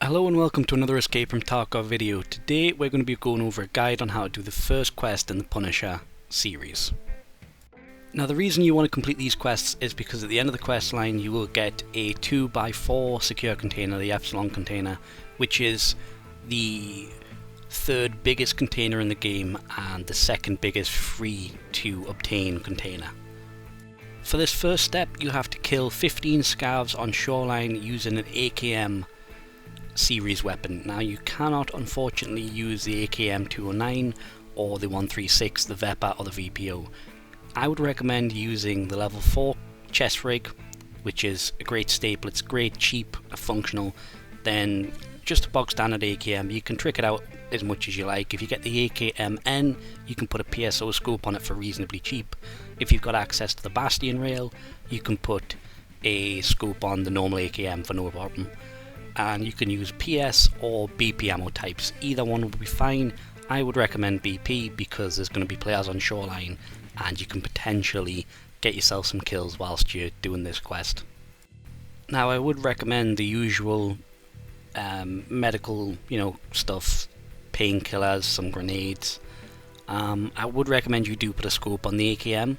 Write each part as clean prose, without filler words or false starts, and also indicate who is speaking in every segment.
Speaker 1: Hello and welcome to another Escape from Tarkov video. Today we're going to be going over a guide on how to do the first quest in the Punisher series. Now the reason you want to complete these quests is because at the end of the quest line you will get a 2x4 secure container, the Epsilon container, which is the third biggest container in the game and the second biggest free to obtain container. For this first step you'll have to kill 15 scavs on shoreline using an AKM series weapon. Now you cannot unfortunately use the AKM 209 or the 136, the VEPA or the VPO. I would recommend using the level 4 chest rig, which is a great staple. It's great, cheap, functional. Then just a box standard AKM. You can trick it out as much as you like. If you get the AKM-N, you can put a PSO scope on it for reasonably cheap. If you've got access to the Bastion rail, you can put a scope on the normal AKM for no problem. And you can use PS or BP ammo types. Either one would be fine. I would recommend BP because there's going to be players on shoreline and you can potentially get yourself some kills whilst you're doing this quest. Now I would recommend the usual medical, stuff, painkillers, some grenades. I would recommend you do put a scope on the AKM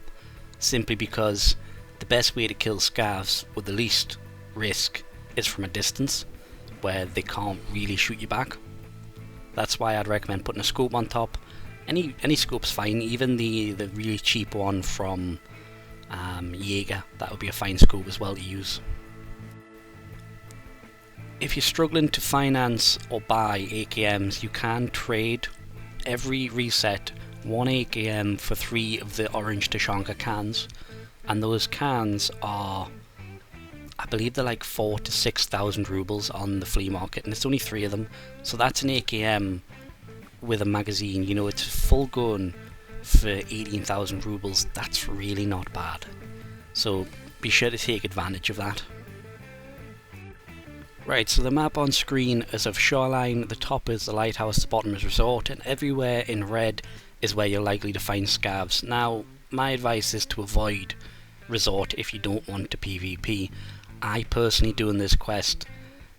Speaker 1: simply because the best way to kill scavs with the least risk is from a distance, where they can't really shoot you back. That's why I'd recommend putting a scope on top. Any scope's fine, even the really cheap one from Jaeger, that would be a fine scope as well to use. If you're struggling to finance or buy AKMs, you can trade every reset 1 AKM for 3 of the orange Tashanka cans, and those cans are, I believe they're like 4,000 to 6,000 rubles on the flea market, and it's only 3 of them. So that's an AKM with a magazine. It's full gun for 18,000 rubles. That's really not bad. So be sure to take advantage of that. Right, so the map on screen is of shoreline. The top is the lighthouse, the bottom is resort, and everywhere in red is where you're likely to find scavs. Now, my advice is to avoid resort if you don't want to PvP. I personally, doing this quest,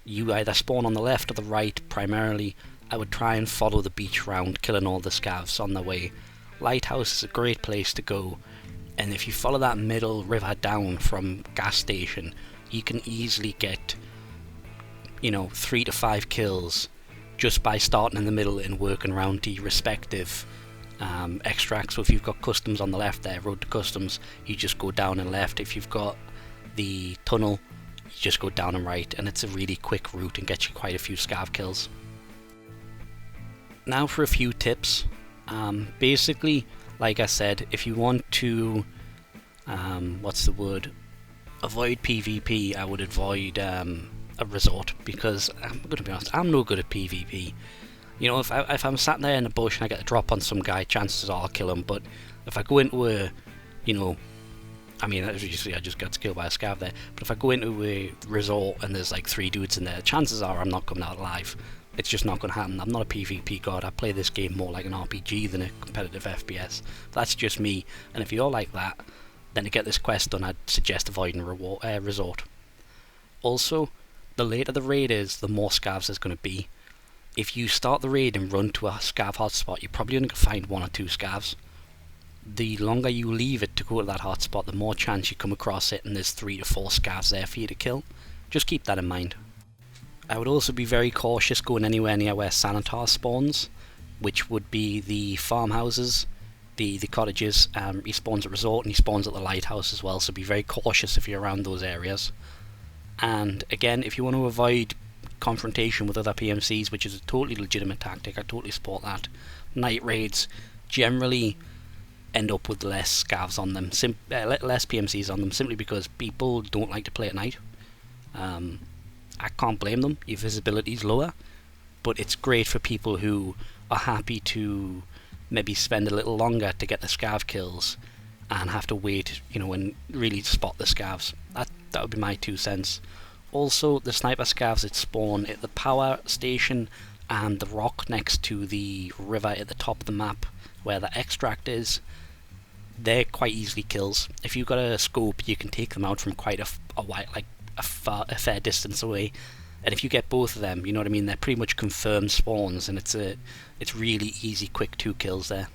Speaker 1: you either spawn on the left or the right primarily. I would try and follow the beach round, killing all the scavs on their way. Lighthouse is a great place to go, and if you follow that middle river down from gas station, you can easily get 3 to 5 kills just by starting in the middle and working around the respective extracts. So if you've got customs on the left there, road to customs, you just go down and left. If you've got the tunnel, you just go down and right, and it's a really quick route and gets you quite a few scav kills. Now for a few tips. Basically, like I said, if you want to avoid PvP, I would avoid a resort, because I'm going to be honest, I'm no good at PvP. If I'm sat there in the bush and I get a drop on some guy, chances are I'll kill him. But if I go into I just got killed by a scav there. But if I go into a resort and there's like 3 dudes in there, chances are I'm not coming out alive. It's just not going to happen. I'm not a PvP god. I play this game more like an RPG than a competitive FPS. That's just me. And if you're like that, then to get this quest done, I'd suggest avoiding a resort. Also, the later the raid is, the more scavs there's going to be. If you start the raid and run to a scav hotspot, you're probably only going to find 1 or 2 scavs. The longer you leave it to go to that hotspot, the more chance you come across it, and there's 3 to 4 scavs there for you to kill. Just keep that in mind. I would also be very cautious going anywhere near where Sanitar spawns, which would be the farmhouses, the cottages. He spawns at resort and he spawns at the lighthouse as well, so be very cautious if you're around those areas. And again, if you want to avoid confrontation with other PMCs, which is a totally legitimate tactic, I totally support that, night raids generally end up with less scavs on them, less PMCs on them, simply because people don't like to play at night. I can't blame them. Your visibility is lower, but it's great for people who are happy to maybe spend a little longer to get the scav kills and have to wait, and really spot the scavs. That would be my 2 cents. Also, the sniper scavs that spawn at the power station and the rock next to the river at the top of the map where the extract is, they're quite easily kills. If you've got a scope, you can take them out from quite a fair distance away. And if you get both of them, you know what I mean, they're pretty much confirmed spawns, and it's really easy, quick 2 kills there.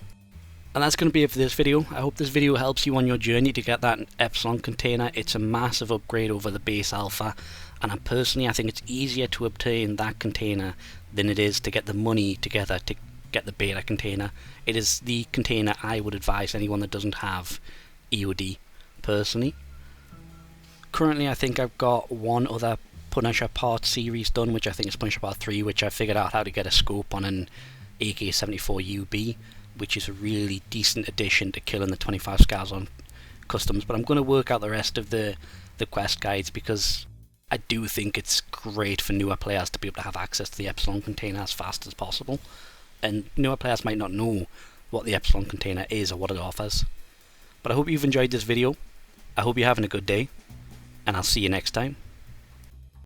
Speaker 1: And that's going to be it for this video. I hope this video helps you on your journey to get that Epsilon container. It's a massive upgrade over the base alpha, and I think it's easier to obtain that container than it is to get the money together to get the beta container. It is the container I would advise anyone that doesn't have EOD, personally. Currently I think I've got one other Punisher part series done, which I think is Punisher Part 3, which I figured out how to get a scope on an AK-74UB, which is a really decent addition to killing the 25 scars on customs. But I'm going to work out the rest of the quest guides, because I do think it's great for newer players to be able to have access to the Epsilon container as fast as possible. And newer players might not know what the Epsilon container is or what it offers. But I hope you've enjoyed this video. I hope you're having a good day, and I'll see you next time.